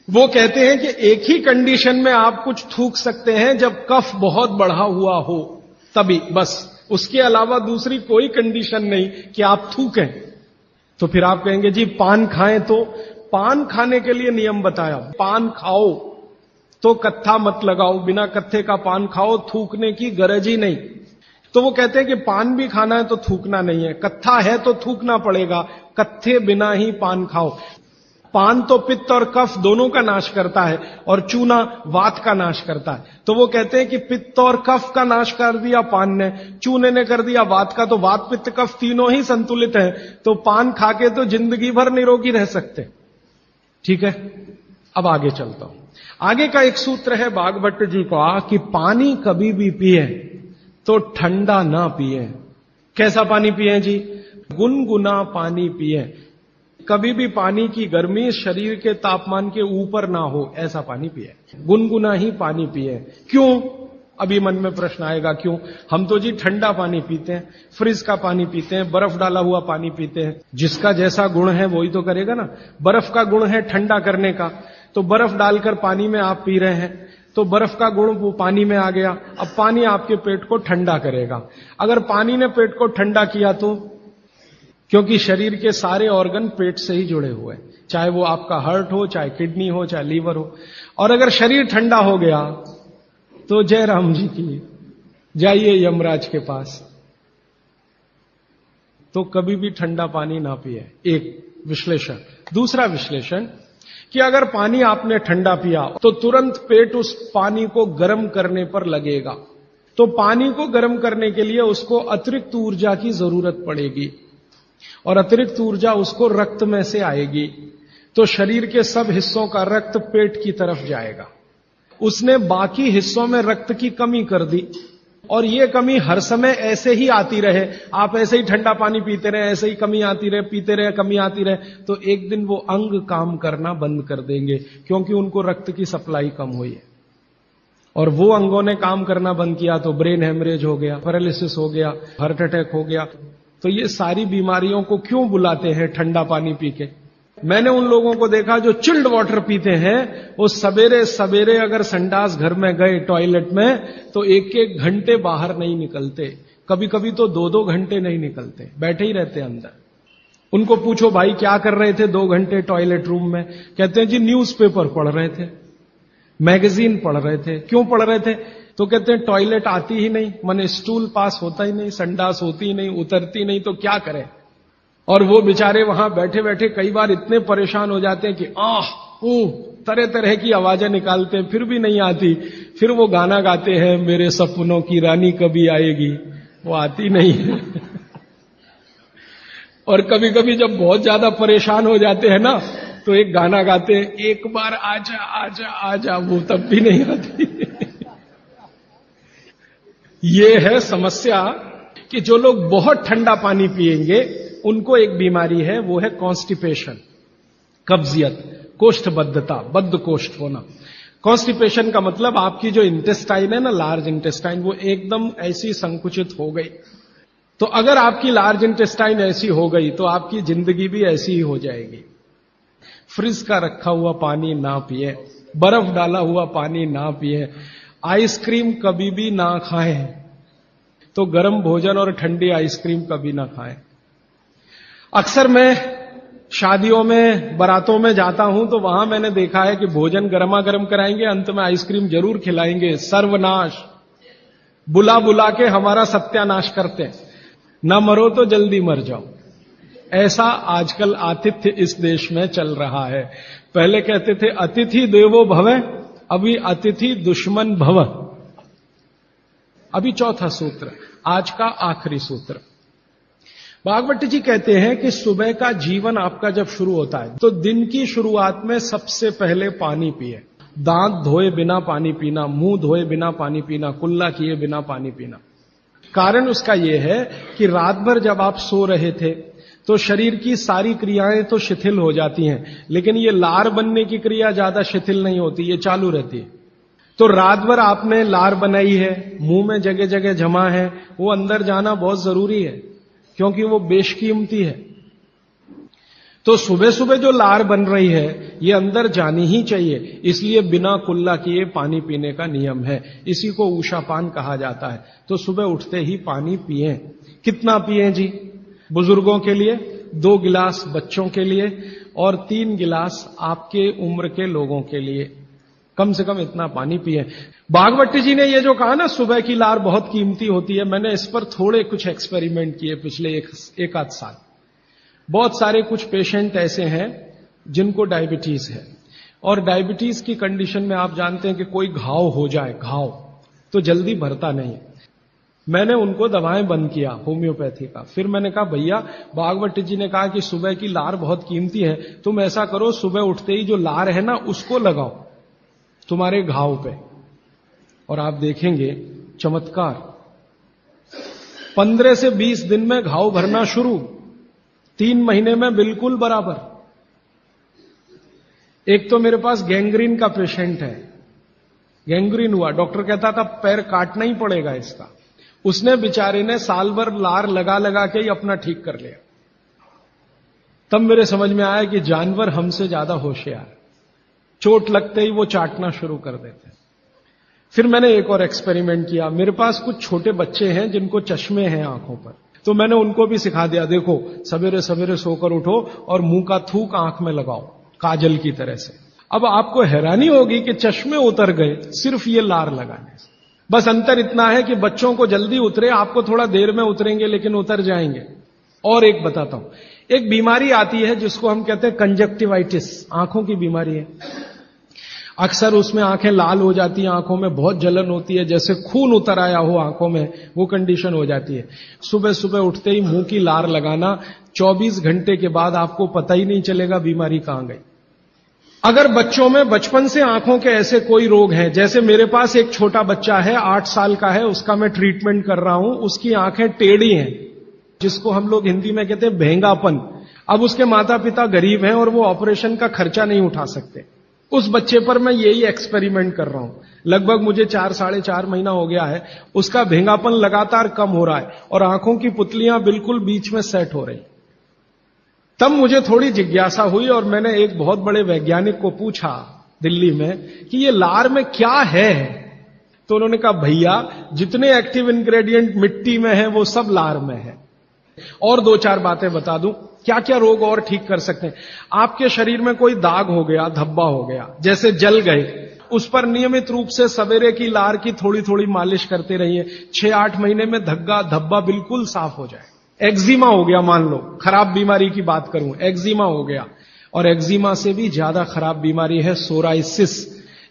वो कहते हैं कि एक ही कंडीशन में आप कुछ थूक सकते हैं, जब कफ बहुत बढ़ा हुआ हो, तभी, बस। उसके अलावा दूसरी कोई कंडीशन नहीं कि आप थूकें। तो फिर आप कहेंगे जी पान खाएं, तो पान खाने के लिए नियम बताया, पान खाओ तो कत्था मत लगाओ, बिना कत्थे का पान खाओ, थूकने की गरज ही नहीं। तो वो कहते हैं कि पान भी खाना है तो थूकना नहीं है, कत्था है तो थूकना पड़ेगा, कत्थे बिना ही पान खाओ। पान तो पित्त और कफ दोनों का नाश करता है, और चूना वात का नाश करता है। तो वो कहते हैं कि पित्त और कफ का नाश कर दिया पान ने, चूने ने कर दिया वात का, तो वात पित्त कफ तीनों ही संतुलित हैं, तो पान खाके तो जिंदगी भर निरोगी रह सकते। ठीक है, अब आगे चलता हूं। आगे का एक सूत्र है भागवत जी का कि पानी कभी भी पिए तो ठंडा ना पिए। कैसा पानी पिए जी? गुनगुना पानी पिए। कभी भी पानी की गर्मी शरीर के तापमान के ऊपर ना हो, ऐसा पानी पिए, गुनगुना ही पानी पिए। क्यों? अभी मन में प्रश्न आएगा, क्यों? हम तो जी ठंडा पानी पीते हैं, फ्रिज का पानी पीते हैं, बर्फ डाला हुआ पानी पीते हैं। जिसका जैसा गुण है वही तो करेगा ना। बर्फ का गुण है ठंडा करने का, तो बर्फ डालकर पानी में आप पी रहे हैं, तो बर्फ का गुण वो पानी में आ गया। अब पानी आपके पेट को ठंडा करेगा। अगर पानी ने पेट को ठंडा किया तो, क्योंकि शरीर के सारे ऑर्गन पेट से ही जुड़े हुए हैं, चाहे वो आपका हार्ट हो, चाहे किडनी हो, चाहे लीवर हो। और अगर शरीर ठंडा हो गया तो जय राम जी की, जाइए यमराज के पास। तो कभी भी ठंडा पानी ना पिए, एक विश्लेषण। दूसरा विश्लेषण कि अगर पानी आपने ठंडा पिया तो तुरंत पेट उस पानी को गर्म करने पर लगेगा, तो पानी को गर्म करने के लिए उसको अतिरिक्त ऊर्जा की जरूरत पड़ेगी, और अतिरिक्त ऊर्जा उसको रक्त में से आएगी, तो शरीर के सब हिस्सों का रक्त पेट की तरफ जाएगा। उसने बाकी हिस्सों में रक्त की कमी कर दी, और ये कमी हर समय ऐसे ही आती रहे, आप ऐसे ही ठंडा पानी पीते रहे, ऐसे ही कमी आती रहे, पीते रहे, कमी आती रहे, तो एक दिन वो अंग काम करना बंद कर देंगे, क्योंकि उनको रक्त की सप्लाई कम हुई है। और वो अंगों ने काम करना बंद किया तो ब्रेन हेमरेज हो गया, पैरालिसिस हो गया, हार्ट अटैक हो गया। तो ये सारी बीमारियों को क्यों बुलाते हैं ठंडा पानी पी के? मैंने उन लोगों को देखा जो चिल्ड वाटर पीते हैं, वो सवेरे सवेरे अगर संडास घर में गए टॉयलेट में, तो 1-1 घंटे बाहर नहीं निकलते, कभी कभी तो 2-2 घंटे नहीं निकलते, बैठे ही रहते अंदर। उनको पूछो भाई क्या कर रहे थे 2 घंटे टॉयलेट रूम में? कहते हैं जी न्यूज़पेपर पढ़ रहे थे, मैगजीन पढ़ रहे थे। क्यों पढ़ रहे थे? तो कहते हैं टॉयलेट आती ही नहीं, माने स्टूल पास होता ही नहीं, संडास होती ही नहीं, उतरती नहीं, तो क्या करें। और वो बेचारे वहां बैठे बैठे कई बार इतने परेशान हो जाते हैं कि तरह तरह की आवाजें निकालते हैं, फिर भी नहीं आती। फिर वो गाना गाते हैं, मेरे सपनों की रानी कभी आएगी, वो आती नहीं है। और कभी कभी जब बहुत ज्यादा परेशान हो जाते हैं ना, तो एक गाना गाते हैं, एक बार आजा आजा आजा, वो तब भी नहीं आती। ये है समस्या कि जो लोग बहुत ठंडा पानी पिएंगे उनको एक बीमारी है, वो है कॉन्स्टिपेशन, कब्जियत, कोष्ठबद्धता, बद्ध कोष्ठ होना। कॉन्स्टिपेशन का मतलब आपकी जो इंटेस्टाइन है ना, लार्ज इंटेस्टाइन, वो एकदम ऐसी संकुचित हो गई। तो अगर आपकी लार्ज इंटेस्टाइन ऐसी हो गई तो आपकी जिंदगी भी ऐसी ही हो जाएगी। फ्रिज का रखा हुआ पानी ना पिए, बर्फ डाला हुआ पानी ना पिए, आइसक्रीम कभी भी ना खाएं, तो गर्म भोजन और ठंडी आइसक्रीम कभी ना खाएं। अक्सर मैं शादियों में, बारातों में जाता हूं तो वहां मैंने देखा है कि भोजन गर्मा गर्म कराएंगे, अंत में आइसक्रीम जरूर खिलाएंगे। सर्वनाश! बुला बुला के हमारा सत्यानाश करते हैं, ना मरो तो जल्दी मर जाओ। ऐसा आजकल आतिथ्य इस देश में चल रहा है। पहले कहते थे अतिथि देवो भव, अभी अतिथि दुश्मन भव। अभी चौथा सूत्र, आज का आखिरी सूत्र। भागवत जी कहते हैं कि सुबह का जीवन आपका जब शुरू होता है तो दिन की शुरुआत में सबसे पहले पानी पिए। दांत धोए बिना पानी पीना, मुंह धोए बिना पानी पीना, कुल्ला किए बिना पानी पीना। कारण उसका यह है कि रात भर जब आप सो रहे थे तो शरीर की सारी क्रियाएं तो शिथिल हो जाती हैं, लेकिन ये लार बनने की क्रिया ज्यादा शिथिल नहीं होती, ये चालू रहती है। तो रात भर आपने लार बनाई है, मुंह में जगह जगह जमा है, वो अंदर जाना बहुत जरूरी है क्योंकि वो बेशकीमती है। तो सुबह सुबह जो लार बन रही है ये अंदर जानी ही चाहिए, इसलिए बिना कुल्ला किए पानी पीने का नियम है। इसी को उषापान कहा जाता है। तो सुबह उठते ही पानी पिएं। कितना पिएं जी? बुजुर्गों के लिए 2 गिलास, बच्चों के लिए, और 3 गिलास आपके उम्र के लोगों के लिए। कम से कम इतना पानी पिएं। भागवत जी ने ये जो कहा ना सुबह की लार बहुत कीमती होती है, मैंने इस पर थोड़े कुछ एक्सपेरिमेंट किए पिछले एक आध साल। बहुत सारे कुछ पेशेंट ऐसे हैं जिनको डायबिटीज है, और डायबिटीज की कंडीशन में आप जानते हैं कि कोई घाव हो जाए, घाव तो जल्दी भरता नहीं। मैंने उनको दवाएं बंद किया होम्योपैथी का। फिर मैंने कहा भैया, भागवत जी ने कहा कि सुबह की लार बहुत कीमती है, तुम ऐसा करो सुबह उठते ही जो लार है ना उसको लगाओ तुम्हारे घाव पे, और आप देखेंगे चमत्कार। 15 से 20 दिन में घाव भरना शुरू, 3 महीने में बिल्कुल बराबर। एक तो मेरे पास गैंग्रीन का पेशेंट है, गैंग्रीन हुआ, डॉक्टर कहता था पैर काटना ही पड़ेगा इसका। उसने बेचारे ने साल भर लार लगा लगा के ही अपना ठीक कर लिया। तब मेरे समझ में आया कि जानवर हमसे ज्यादा होशियार, चोट लगते ही वो चाटना शुरू कर देते हैं। फिर मैंने एक और एक्सपेरिमेंट किया। मेरे पास कुछ छोटे बच्चे हैं जिनको चश्मे हैं आंखों पर, तो मैंने उनको भी सिखा दिया, देखो सवेरे सवेरे सोकर उठो और मुंह का थूक आंख में लगाओ काजल की तरह से। अब आपको हैरानी होगी कि चश्मे उतर गए सिर्फ ये लार लगाने से। बस अंतर इतना है कि बच्चों को जल्दी उतरे, आपको थोड़ा देर में उतरेंगे लेकिन उतर जाएंगे। और एक बताता हूं, एक बीमारी आती है जिसको हम कहते हैं कंजक्टिवाइटिस, आंखों की बीमारी है। अक्सर उसमें आंखें लाल हो जाती हैं, आंखों में बहुत जलन होती है, जैसे खून उतर आया हो आंखों में, वो कंडीशन हो जाती है। सुबह सुबह उठते ही मुंह की लार लगाना, 24 घंटे के बाद आपको पता ही नहीं चलेगा बीमारी कहां गई। अगर बच्चों में बचपन से आंखों के ऐसे कोई रोग हैं, जैसे मेरे पास एक छोटा बच्चा है 8 साल का है, उसका मैं ट्रीटमेंट कर रहा हूं, उसकी आंखें टेढ़ी हैं, जिसको हम लोग हिंदी में कहते हैं भेंगापन। अब उसके माता पिता गरीब हैं और वो ऑपरेशन का खर्चा नहीं उठा सकते। उस बच्चे पर मैं यही एक्सपेरिमेंट कर रहा हूं। लगभग मुझे 4 साढ़े 4 महीना हो गया है, उसका भेंगापन लगातार कम हो रहा है और आंखों की पुतलियां बिल्कुल बीच में सेट हो रही। तब मुझे थोड़ी जिज्ञासा हुई और मैंने एक बहुत बड़े वैज्ञानिक को पूछा दिल्ली में कि ये लार में क्या है। तो उन्होंने कहा भैया जितने एक्टिव इंग्रेडिएंट मिट्टी में है वो सब लार में है। और 2-4 बातें बता दूं क्या क्या रोग और ठीक कर सकते हैं। आपके शरीर में कोई दाग हो गया, धब्बा हो गया, जैसे जल गए, उस पर नियमित रूप से सवेरे की लार की थोड़ी थोड़ी मालिश करते रहिए। 6-8 महीने में धब्बा बिल्कुल साफ हो जाए। एक्जिमा हो गया, मान लो खराब बीमारी की बात करूं, एक्जिमा हो गया, और एक्जिमा से भी ज्यादा खराब बीमारी है सोराइसिस।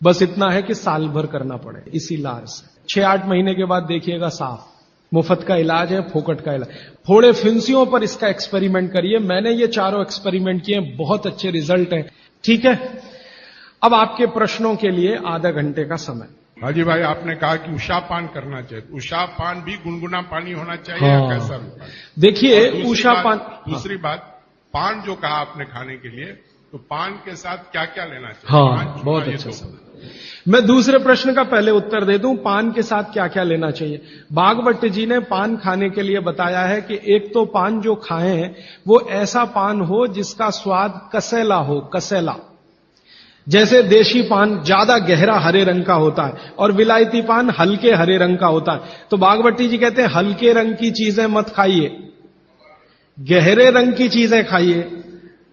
बस इतना है कि साल भर करना पड़े इसी लार से। 6-8 महीने के बाद देखिएगा साफ। मुफ्त का इलाज है, फोकट का इलाज। फोड़े फिंसियों पर इसका एक्सपेरिमेंट करिए। मैंने ये 4 एक्सपेरिमेंट किए, बहुत अच्छे रिजल्ट हैं। ठीक है, अब आपके प्रश्नों के लिए आधा घंटे का समय। हाजी भाई, आपने कहा कि उषापान करना चाहिए, उषापान भी गुनगुना पानी होना चाहिए या कैसा? देखिए उषापान। दूसरी बात, पान जो कहा आपने खाने के लिए, तो पान के साथ क्या क्या लेना चाहिए? हाँ, बहुत अच्छा सवाल। मैं दूसरे प्रश्न का पहले उत्तर दे दूं, पान के साथ क्या क्या लेना चाहिए। भागवत जी ने पान खाने के लिए बताया है कि एक तो पान जो खाएं वो ऐसा पान हो जिसका स्वाद कसेला हो, कसेला। जैसे देशी पान ज्यादा गहरा हरे रंग का होता है और विलायती पान हल्के हरे रंग का होता है। तो भागवत जी कहते हैं हल्के रंग की चीजें मत खाइए, गहरे रंग की चीजें खाइए।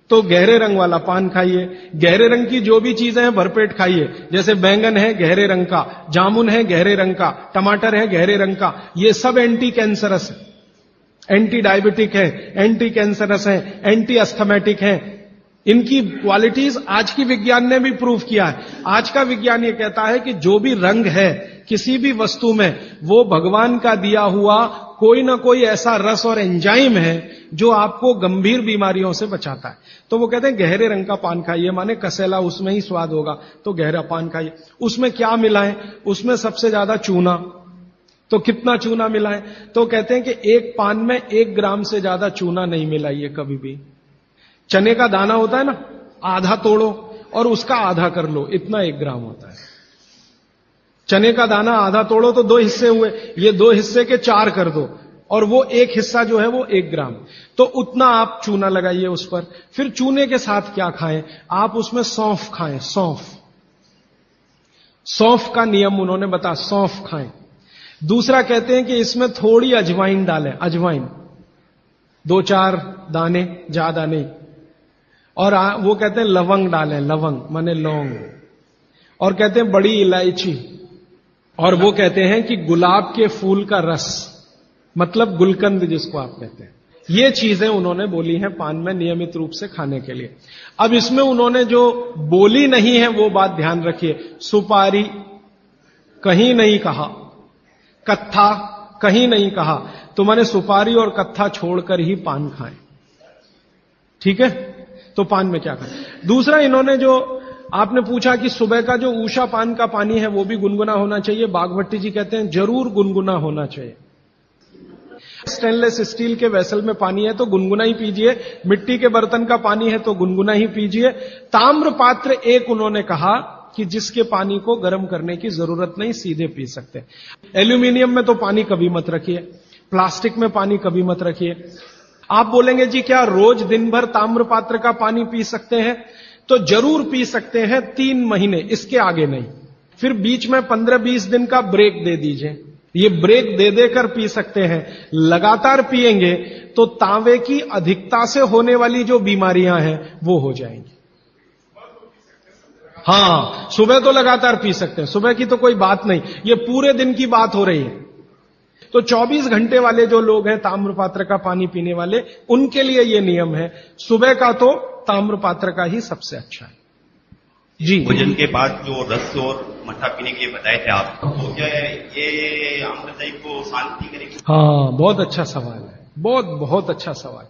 तो गहरे रंग वाला पान खाइए। गहरे रंग की जो भी चीजें हैं भरपेट खाइए। जैसे बैंगन है गहरे रंग का, जामुन है गहरे रंग का, टमाटर है गहरे रंग का। ये सब एंटी कैंसरस है, एंटी डायबिटिक है, एंटी कैंसरस है, एंटी अस्थमेटिक है। इनकी क्वालिटीज आज की विज्ञान ने भी प्रूव किया है। आज का विज्ञान ये कहता है कि जो भी रंग है किसी भी वस्तु में, वो भगवान का दिया हुआ कोई ना कोई ऐसा रस और एंजाइम है जो आपको गंभीर बीमारियों से बचाता है। तो वो कहते हैं गहरे रंग का पान खाइए, माने कसेला उसमें ही स्वाद होगा, तो गहरा पान खाइए। उसमें क्या मिलाएं? उसमें सबसे ज्यादा चूना। तो कितना चूना मिलाएं? तो कहते हैं कि एक पान में 1 ग्राम से ज्यादा चूना नहीं मिलाइए कभी भी। चने का दाना होता है ना, आधा तोड़ो और उसका आधा कर लो, इतना 1 ग्राम होता है। चने का दाना आधा तोड़ो तो 2 हिस्से हुए, ये 2 हिस्से के 4 कर दो, और वो 1 हिस्सा जो है वो 1 ग्राम। तो उतना आप चूना लगाइए उस पर। फिर चूने के साथ क्या खाएं? आप उसमें सौंफ खाएं, सौंफ। सौंफ का नियम उन्होंने बताया, सौंफ खाएं। दूसरा कहते हैं कि इसमें थोड़ी अजवाइन डालें, अजवाइन 2-4 दाने, ज्यादा नहीं। और वो कहते हैं लवंग डालें, लवंग माने लौंग। और कहते हैं बड़ी इलायची। और वो कहते हैं कि गुलाब के फूल का रस, मतलब गुलकंद जिसको आप कहते हैं। ये चीजें उन्होंने बोली हैं पान में नियमित रूप से खाने के लिए। अब इसमें उन्होंने जो बोली नहीं है वो बात ध्यान रखिए। सुपारी कहीं नहीं कहा, कत्था कहीं नहीं कहा, तो मैंने सुपारी और कत्था छोड़कर ही पान खाएं। ठीक है? तो पान में क्या खाएं? दूसरा, इन्होंने जो आपने पूछा कि सुबह का जो ऊषा पान का पानी है वो भी गुनगुना होना चाहिए। बागभट्टी जी कहते हैं जरूर गुनगुना होना चाहिए। स्टेनलेस स्टील के वेसल में पानी है तो गुनगुना ही पीजिए, मिट्टी के बर्तन का पानी है तो गुनगुना ही पीजिए। ताम्र पात्र एक उन्होंने कहा कि जिसके पानी को गर्म करने की जरूरत नहीं, सीधे पी सकते। एल्यूमिनियम में तो पानी कभी मत रखिए, प्लास्टिक में पानी कभी मत रखिए। आप बोलेंगे जी क्या रोज दिन भर ताम्र पात्र का पानी पी सकते हैं? तो जरूर पी सकते हैं, 3 महीने, इसके आगे नहीं। फिर बीच में 15-20 दिन का ब्रेक दे दीजिए। ये ब्रेक दे देकर पी सकते हैं। लगातार पिएंगे तो तांबे की अधिकता से होने वाली जो बीमारियां हैं वो हो जाएंगी। हां, सुबह तो लगातार पी सकते हैं, सुबह की तो कोई बात नहीं, ये पूरे दिन की बात हो रही है। तो 24 घंटे वाले जो लोग हैं ताम्र पात्र का पानी पीने वाले, उनके लिए ये नियम है। सुबह का तो ताम्र पात्र का ही सबसे अच्छा है जी। भोजन के बाद जो रस और मट्ठा पीने के लिए बताए थे आप, तो क्या ये आम्रदायी को शांति करेगी? हाँ, बहुत अच्छा सवाल है, बहुत अच्छा सवाल।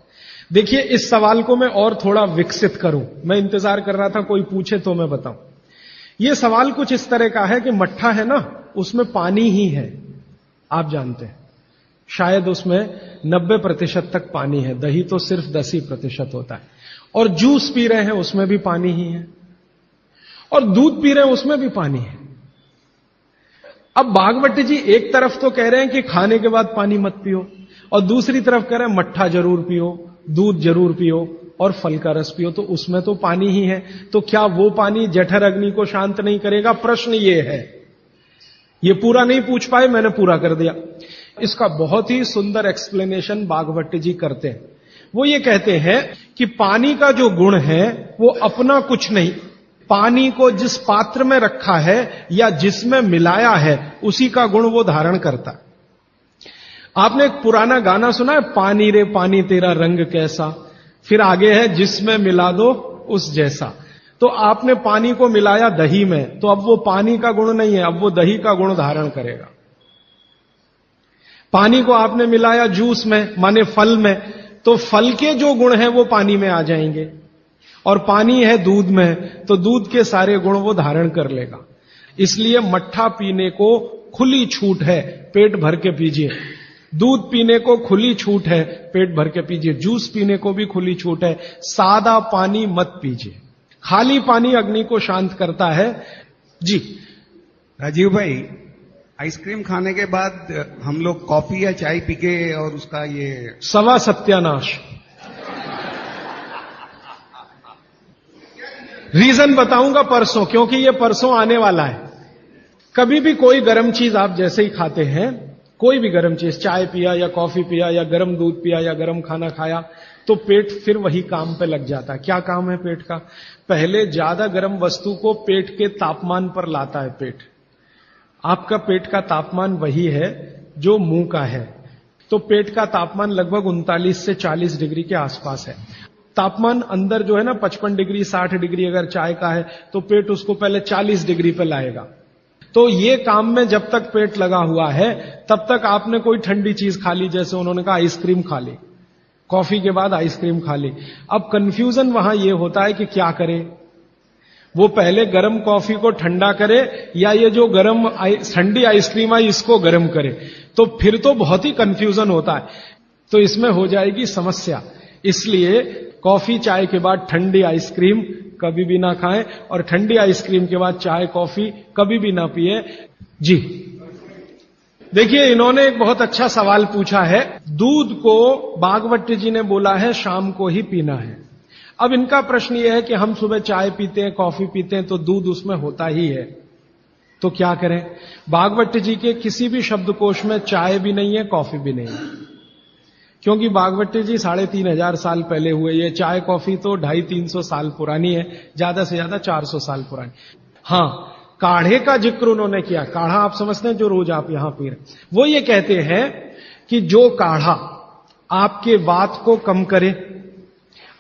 देखिए, इस सवाल को मैं और थोड़ा विकसित करूं, मैं इंतजार कर रहा था कोई पूछे तो मैं बताऊं। यह सवाल कुछ इस तरह का है कि मट्ठा है ना, उसमें पानी ही है, आप जानते हैं। शायद उसमें 90% तक पानी है, दही तो सिर्फ 10% होता है। और जूस पी रहे हैं उसमें भी पानी ही है, और दूध पी रहे हैं उसमें भी पानी है। अब बागवती जी एक तरफ तो कह रहे हैं कि खाने के बाद पानी मत पियो, और दूसरी तरफ कह रहे हैं मट्ठा जरूर पियो, दूध जरूर पियो और फल का रस पियो, तो उसमें तो पानी ही है। तो क्या वो पानी जठर अग्नि को शांत नहीं करेगा? प्रश्न ये है। ये पूरा नहीं पूछ पाए, मैंने पूरा कर दिया। इसका बहुत ही सुंदर एक्सप्लेनेशन बागवती जी करते हैं। वो ये कहते हैं कि पानी का जो गुण है वो अपना कुछ नहीं, पानी को जिस पात्र में रखा है या जिसमें मिलाया है उसी का गुण वो धारण करता है। आपने एक पुराना गाना सुना है, पानी रे पानी तेरा रंग कैसा, फिर आगे है जिसमें मिला दो उस जैसा। तो आपने पानी को मिलाया दही में, तो अब वो पानी का गुण नहीं है, अब वो दही का गुण धारण करेगा। पानी को आपने मिलाया जूस में, माने फल में, तो फल के जो गुण हैं वो पानी में आ जाएंगे। और पानी है दूध में, तो दूध के सारे गुण वो धारण कर लेगा। इसलिए मट्ठा पीने को खुली छूट है, पेट भर के पीजिए। दूध पीने को खुली छूट है, पेट भर के पीजिए। जूस पीने को भी खुली छूट है। सादा पानी मत पीजिए, खाली पानी अग्नि को शांत करता है जी। राजीव भाई, आइसक्रीम खाने के बाद हम लोग कॉफी या चाय पी के और उसका ये सवा सत्यानाश। रीजन बताऊंगा परसों, क्योंकि ये परसों आने वाला है। कभी भी कोई गर्म चीज आप जैसे ही खाते हैं, कोई भी गर्म चीज, चाय पिया या कॉफी पिया या गर्म दूध पिया या गर्म खाना खाया, तो पेट फिर वही काम पे लग जाता है। क्या काम है पेट का? पहले ज्यादा गर्म वस्तु को पेट के तापमान पर लाता है पेट। आपका पेट का तापमान वही है जो मुंह का है, तो पेट का तापमान लगभग 39 से 40 डिग्री के आसपास है। तापमान अंदर जो है ना 55 डिग्री 60 डिग्री अगर चाय का है तो पेट उसको पहले 40 डिग्री पे लाएगा। तो ये काम में जब तक पेट लगा हुआ है तब तक आपने कोई ठंडी चीज खा ली, जैसे उन्होंने कहा आइसक्रीम खा ली, कॉफी के बाद आइसक्रीम खा ली। अब कंफ्यूजन वहां यह होता है कि क्या करे, वो पहले गर्म कॉफी को ठंडा करे या ये जो गर्म ठंडी आइसक्रीम आई इसको गर्म करे, तो फिर तो बहुत ही कंफ्यूजन होता है। तो इसमें हो जाएगी समस्या। इसलिए कॉफी चाय के बाद ठंडी आइसक्रीम कभी भी ना खाएं और ठंडी आइसक्रीम के बाद चाय कॉफी कभी भी ना पिए। जी देखिए, इन्होंने एक बहुत अच्छा सवाल पूछा है। दूध को भागवत जी ने बोला है शाम को ही पीना है। अब इनका प्रश्न यह है कि हम सुबह चाय पीते हैं, कॉफी पीते हैं, तो दूध उसमें होता ही है, तो क्या करें? भागवत जी के किसी भी शब्दकोश में चाय भी नहीं है, कॉफी भी नहीं है, क्योंकि भागवत जी 3500 साल पहले हुए। ये चाय कॉफी तो 250-300 साल पुरानी है, ज्यादा से ज्यादा 400 साल पुरानी। हां, काढ़े का जिक्र उन्होंने किया। काढ़ा आप समझते हैं, जो रोज आप यहां पी रहे, वो ये कहते हैं कि जो काढ़ा आपके वात को कम करे,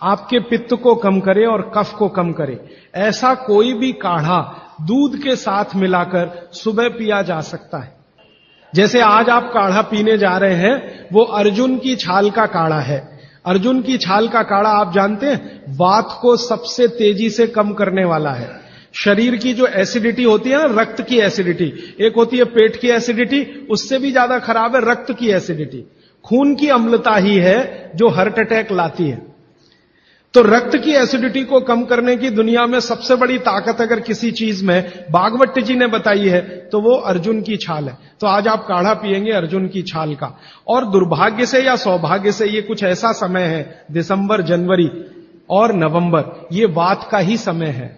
आपके पित्त को कम करे और कफ को कम करे, ऐसा कोई भी काढ़ा दूध के साथ मिलाकर सुबह पिया जा सकता है। जैसे आज आप काढ़ा पीने जा रहे हैं, वो अर्जुन की छाल का काढ़ा है। अर्जुन की छाल का काढ़ा आप जानते हैं, वात को सबसे तेजी से कम करने वाला है। शरीर की जो एसिडिटी होती है ना, रक्त की एसिडिटी, एक होती है पेट की एसिडिटी, उससे भी ज्यादा खराब है रक्त की एसिडिटी। खून की अम्लता ही है जो हार्ट अटैक लाती है। तो रक्त की एसिडिटी को कम करने की दुनिया में सबसे बड़ी ताकत अगर किसी चीज में भागवत जी ने बताई है तो वो अर्जुन की छाल है। तो आज आप काढ़ा पिएंगे अर्जुन की छाल का। और दुर्भाग्य से या सौभाग्य से ये कुछ ऐसा समय है, दिसंबर, जनवरी और नवंबर, ये वात का ही समय है।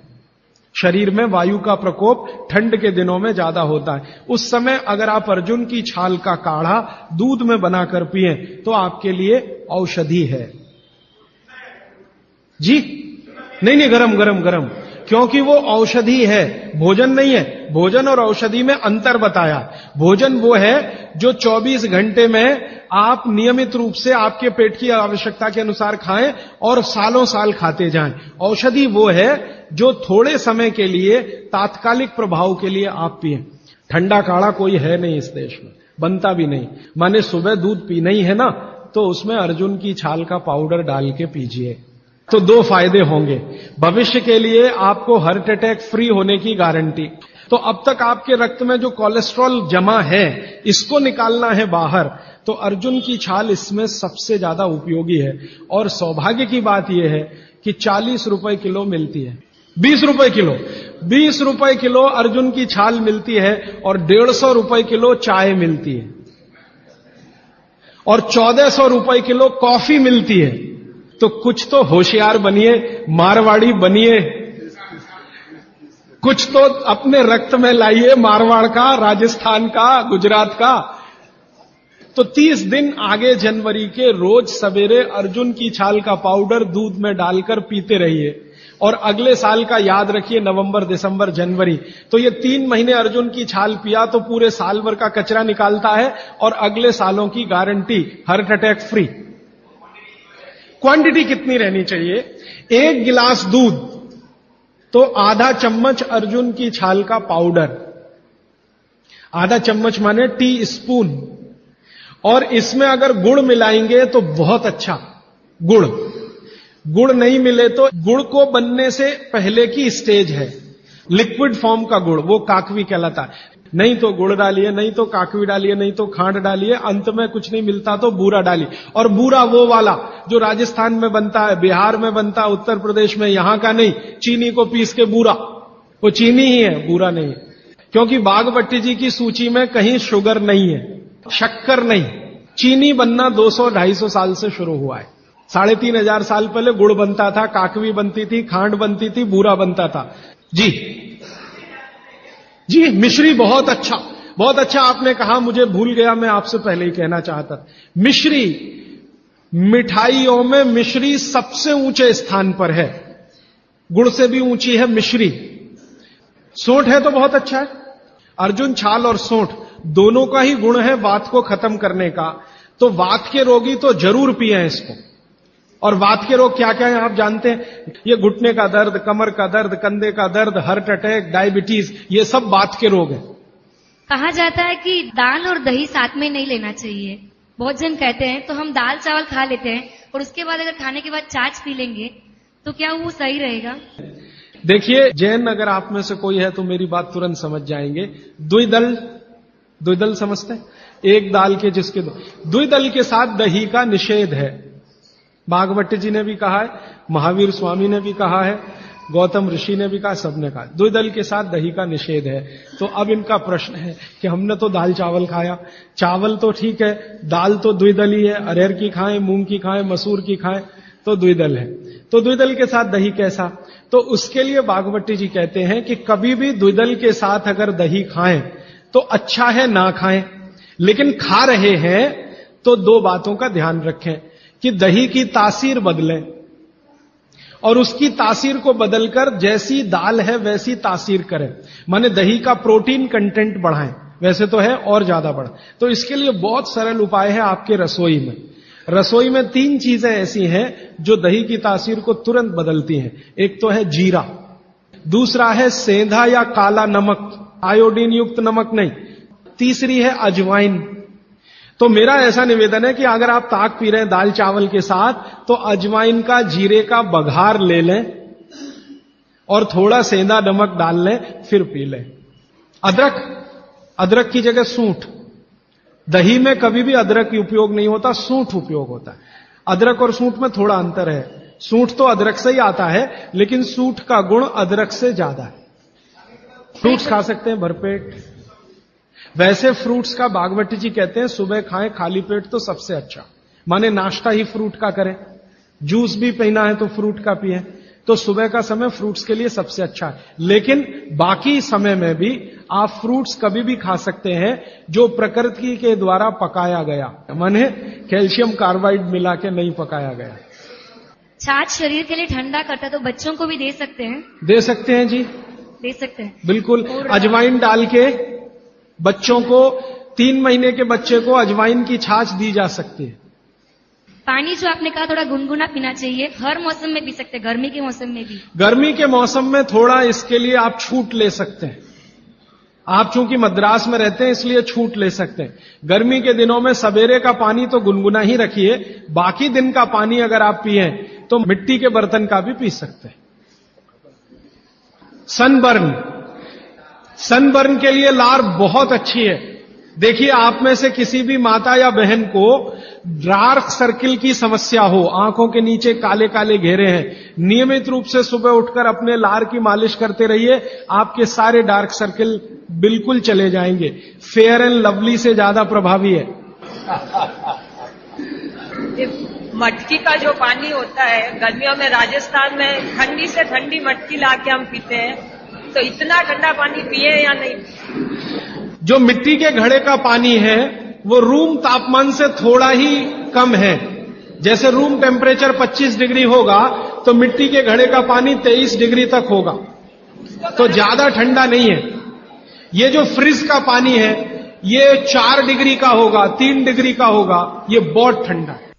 शरीर में वायु का प्रकोप ठंड के दिनों में ज्यादा होता है। उस समय अगर आप अर्जुन की छाल का काढ़ा दूध में बनाकर पिए तो आपके लिए औषधि है। जी नहीं, गरम गरम गरम, क्योंकि वो औषधि है, भोजन नहीं है। भोजन और औषधि में अंतर बताया। भोजन वो है जो 24 घंटे में आप नियमित रूप से आपके पेट की आवश्यकता के अनुसार खाएं और सालों साल खाते जाएं। औषधि वो है जो थोड़े समय के लिए, तात्कालिक प्रभाव के लिए आप पिए। ठंडा काढ़ा कोई है नहीं इस देश में, बनता भी नहीं। माने सुबह दूध पीना ही है ना, तो उसमें अर्जुन की छाल का पाउडर डाल के पीजिए, तो 2 फायदे होंगे। भविष्य के लिए आपको हार्ट अटैक फ्री होने की गारंटी। तो अब तक आपके रक्त में जो कोलेस्ट्रॉल जमा है, इसको निकालना है बाहर, तो अर्जुन की छाल इसमें सबसे ज्यादा उपयोगी है। और सौभाग्य की बात यह है कि 40 रुपए किलो मिलती है, 20 रुपए किलो, 20 रुपए किलो अर्जुन की छाल मिलती है और 150 रुपए किलो चाय मिलती है और 1400 रुपए किलो कॉफी मिलती है। तो कुछ तो होशियार बनिए, मारवाड़ी बनिए, कुछ तो अपने रक्त में लाइए, मारवाड़ का, राजस्थान का, गुजरात का। तो 30 दिन आगे जनवरी के रोज सवेरे अर्जुन की छाल का पाउडर दूध में डालकर पीते रहिए। और अगले साल का याद रखिए, नवंबर, दिसंबर, जनवरी, तो ये 3 महीने अर्जुन की छाल पिया तो पूरे साल भर का कचरा निकालता है और अगले सालों की guarantee, heart attack free. Quantity कितनी रहनी चाहिए? 1 गिलास दूध तो आधा चम्मच अर्जुन की छाल का पाउडर, आधा चम्मच माने टी स्पून। और इसमें अगर गुड़ मिलाएंगे तो बहुत अच्छा। गुड़ नहीं मिले तो गुड़ को बनने से पहले की स्टेज है, लिक्विड फॉर्म का गुड़, वो काकवी कहलाता है। नहीं तो गुड़ डालिए, नहीं तो काकवी डालिए, नहीं तो खांड डालिए, अंत में कुछ नहीं मिलता तो बूरा डालिए। और बूरा वो वाला जो राजस्थान में बनता है, बिहार में बनता है, उत्तर प्रदेश में, यहां का नहीं। चीनी को पीस के बूरा, वो चीनी ही है, बूरा नहीं है। क्योंकि बागवती जी की सूची में कहीं शुगर नहीं है, शक्कर नहीं। चीनी बनना 200-250 साल से शुरू हुआ है। 3500 साल पहले गुड़ बनता था, काकवी बनती थी, खांड बनती थी, बूरा बनता था। जी मिश्री बहुत अच्छा आपने कहा, मुझे भूल गया, मैं आपसे पहले ही कहना चाहता था। मिश्री मिठाइयों में मिश्री सबसे ऊंचे स्थान पर है, गुड़ से भी ऊंची है मिश्री। सोंठ है तो बहुत अच्छा है। अर्जुन, छाल और सोंठ दोनों का ही गुण है वात को खत्म करने का, तो वात के रोगी तो जरूर पिए इसको। और वात के रोग क्या क्या है आप जानते हैं? ये घुटने का दर्द, कमर का दर्द, कंधे का दर्द, हार्ट अटैक, डायबिटीज, ये सब वात के रोग हैं। कहा जाता है कि दाल और दही साथ में नहीं लेना चाहिए। बहुत जन कहते हैं तो हम दाल चावल खा लेते हैं और उसके बाद अगर खाने के बाद छाछ पी लेंगे तो क्या वो सही रहेगा? देखिए, जैन अगर आप में से कोई है तो मेरी बात तुरंत समझ जाएंगे। द्विदल समझते हैं? एक दाल के जिसके दो, द्विदल के साथ दही का निषेध है। भागवत जी ने भी कहा है, महावीर स्वामी ने भी कहा है, गौतम ऋषि ने भी कहा, सबने कहा द्विदल के साथ दही का निषेध है। तो अब इनका प्रश्न है कि हमने तो दाल चावल खाया, चावल तो ठीक है, दाल तो द्विदली है, अरहर की खाएं, मूंग की खाएं, मसूर की खाएं तो द्विदल है। तो द्विदल के साथ दही कैसा? तो उसके लिए भागवत जी कहते हैं कि कभी भी द्विदल के साथ अगर दही खाएं तो अच्छा है ना खाएं, लेकिन खा रहे हैं तो दो बातों का ध्यान रखें कि दही की तासीर बदले और उसकी तासीर को बदलकर जैसी दाल है वैसी तासीर करें, माने दही का प्रोटीन कंटेंट बढ़ाएं। वैसे तो है और ज्यादा बढ़, तो इसके लिए बहुत सरल उपाय है आपके रसोई में। रसोई में 3 चीजें ऐसी हैं जो दही की तासीर को तुरंत बदलती हैं। एक तो है जीरा, दूसरा है सेंधा या काला नमक, आयोडीन युक्त नमक नहीं, तीसरी है अजवाइन। तो मेरा ऐसा निवेदन है कि अगर आप ताक पी रहे हैं दाल चावल के साथ तो अजवाइन का, जीरे का बघार ले लें और थोड़ा सेंधा नमक डाल लें, फिर पी लें। अदरक की जगह सूंठ। दही में कभी भी अदरक उपयोग नहीं होता, सूंठ उपयोग होता है। अदरक और सूंठ में थोड़ा अंतर है। सूंठ तो अदरक से ही आता है, लेकिन सूंठ का गुण अदरक से ज्यादा है। फ्रूट्स खा सकते हैं भरपेट। वैसे फ्रूट्स का भागवत जी कहते हैं सुबह खाएं खाली पेट तो सबसे अच्छा, माने नाश्ता ही फ्रूट का करें। जूस भी पीना है तो फ्रूट का पिए, तो सुबह का समय फ्रूट्स के लिए सबसे अच्छा है। लेकिन बाकी समय में भी आप फ्रूट्स कभी भी खा सकते हैं जो प्रकृति के द्वारा पकाया गया, माने कैल्शियम कार्बाइड मिला के नहीं पकाया गया। छाछ शरीर के लिए ठंडा करता है तो बच्चों को भी दे सकते हैं? दे सकते हैं जी, दे सकते हैं बिल्कुल। अजवाइन डाल के बच्चों को, 3 महीने के बच्चे को अजवाइन की छाछ दी जा सकती है। पानी जो आपने कहा थोड़ा गुनगुना पीना चाहिए, हर मौसम में पी सकते हैं, गर्मी के मौसम में भी? गर्मी के मौसम में थोड़ा इसके लिए आप छूट ले सकते हैं। आप चूंकि मद्रास में रहते हैं इसलिए छूट ले सकते हैं। गर्मी के दिनों में सवेरे का पानी तो गुनगुना ही रखिए, बाकी दिन का पानी अगर आप पिए तो मिट्टी के बर्तन का भी पी सकते हैं। सनबर्न के लिए लार बहुत अच्छी है। देखिए, आप में से किसी भी माता या बहन को डार्क सर्किल की समस्या हो, आंखों के नीचे काले काले घेरे हैं, नियमित रूप से सुबह उठकर अपने लार की मालिश करते रहिए, आपके सारे डार्क सर्किल बिल्कुल चले जाएंगे। फेयर एंड लवली से ज्यादा प्रभावी है। मटकी का जो पानी होता है गर्मियों में राजस्थान में ठंडी से ठंडी मटकी लाके हम पीते हैं, तो इतना ठंडा पानी पिए या नहीं? जो मिट्टी के घड़े का पानी है वो रूम तापमान से थोड़ा ही कम है। जैसे रूम टेम्परेचर 25 डिग्री होगा तो मिट्टी के घड़े का पानी 23 डिग्री तक होगा, तो ज्यादा ठंडा नहीं है। ये जो फ्रिज का पानी है ये 4 डिग्री का होगा, 3 डिग्री का होगा, ये बहुत ठंडा है।